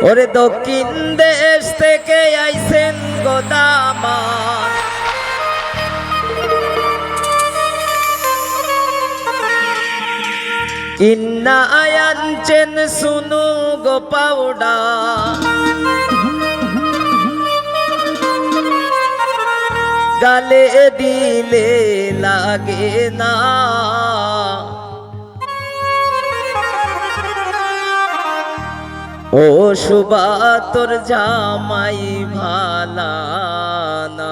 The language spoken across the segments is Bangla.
ওরে দক্ষিণ দেশ থেকে আইছেন গোদামান, কিন্না আয়ানছেন সুনু গো পাউডা, গালে দিলে লাগে না, ও সুবা তোর জামাই ভালা না।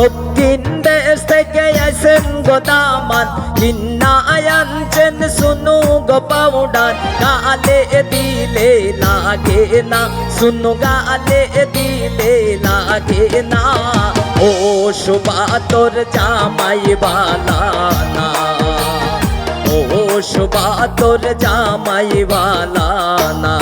দক্ষিণ দেশ থেকে আইছেন গোদামান, কিন্না আয়ানছেন সুনু গো পাউডার, গালে দিলে লাগে না, সুনু গালে দিলে লাগে না, ও সুবা তোর জামাই বালা না, ও সুবা তোর জামাই বালা না।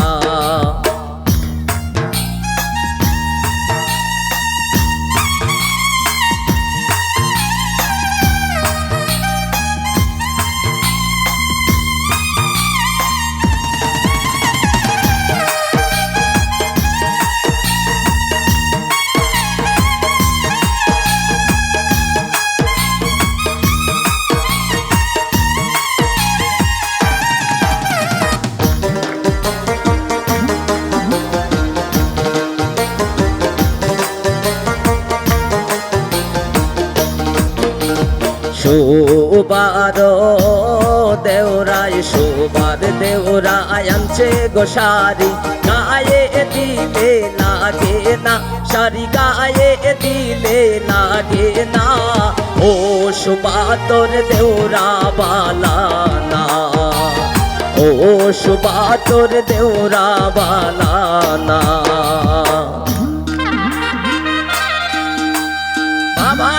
সুবার দেওরাই সুবার দেওরাই আনছে গোসারি, গায়ে দিলে লাগে না, সারি গায়ে দিলে লাগে না, ও সুবা তোর দেওরা বালা না, ও সুবা তোর দেওরা বালা না। বাবা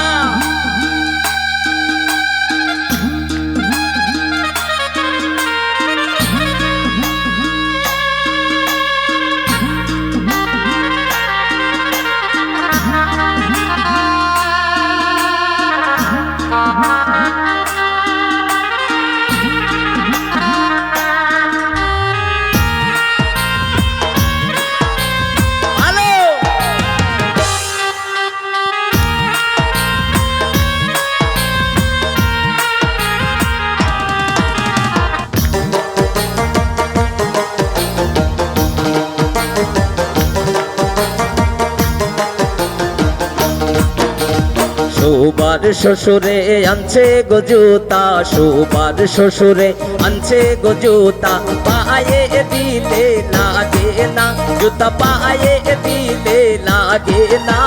সুবার শ্বশুরে আনছে গজুতা, সুবার শ্বশুরে আনছে গজুতা, পায়ে দিলে লাগে না, জুতা পায়ে দিলে লাগে না,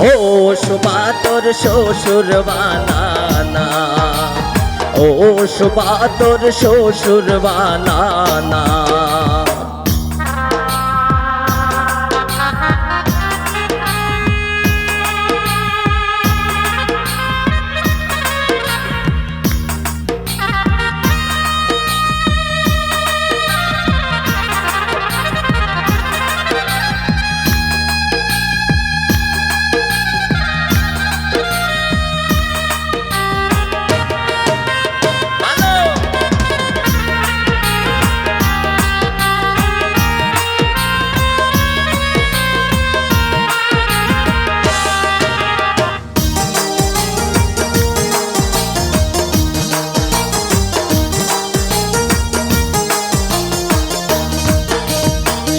ও সুবা তোর শ্বশুর বালা না, ও সুবা তোর শ্বশুর বালা না।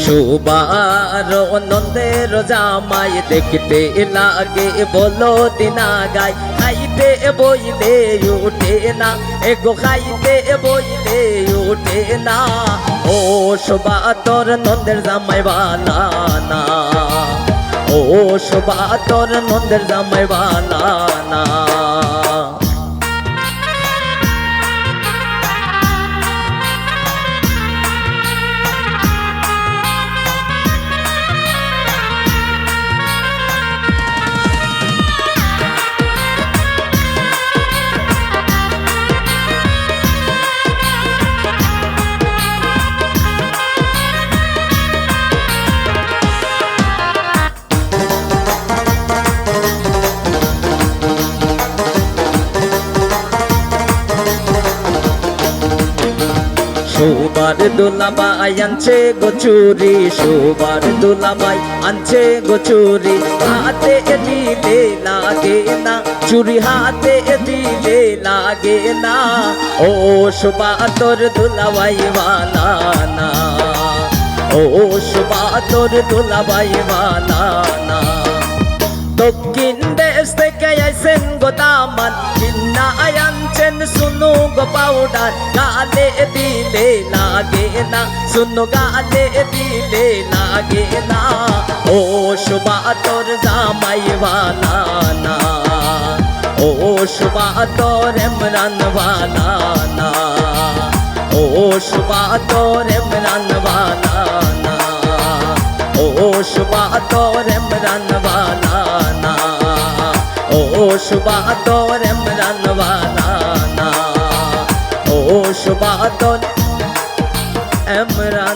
সুবার নন্দের জামাই দেখতে লাগে বলো দিনা গাই, খাইতে বইলে উঠে না, এগো খাইতে বইলে উঠে না, ও সুবা তোর নন্দের জামাই বালা না, ও সুবা তোর নন্দের জামাই বালা না। সুবার দুলাবাই আনছে গোচুরি সুবার দুলাবাই আনছে গোচুরি হাতে দিলে লাগে না চুরি হাতে দিলে লাগে না ও সুবা তোর দুলাবাই বালা না ও সুবা তোর দুলাবাই বালা না দক্ষিণ দেশ থেকে আইসেন গো দামান কিন্না আনছেন শুনু গো পাউডার গালে দিলে লাগে না শুনু গালে দিলে লাগে না ও সুবা তোর জামাই বালা না ও সুবা তোর ইমরান বালা না ও সুবা তোর ইমরান বালা না ও সুবা তোর ইমরান বালা না ও সুবা তোর ইমরান বালা না ও সুবা তোর ইমরান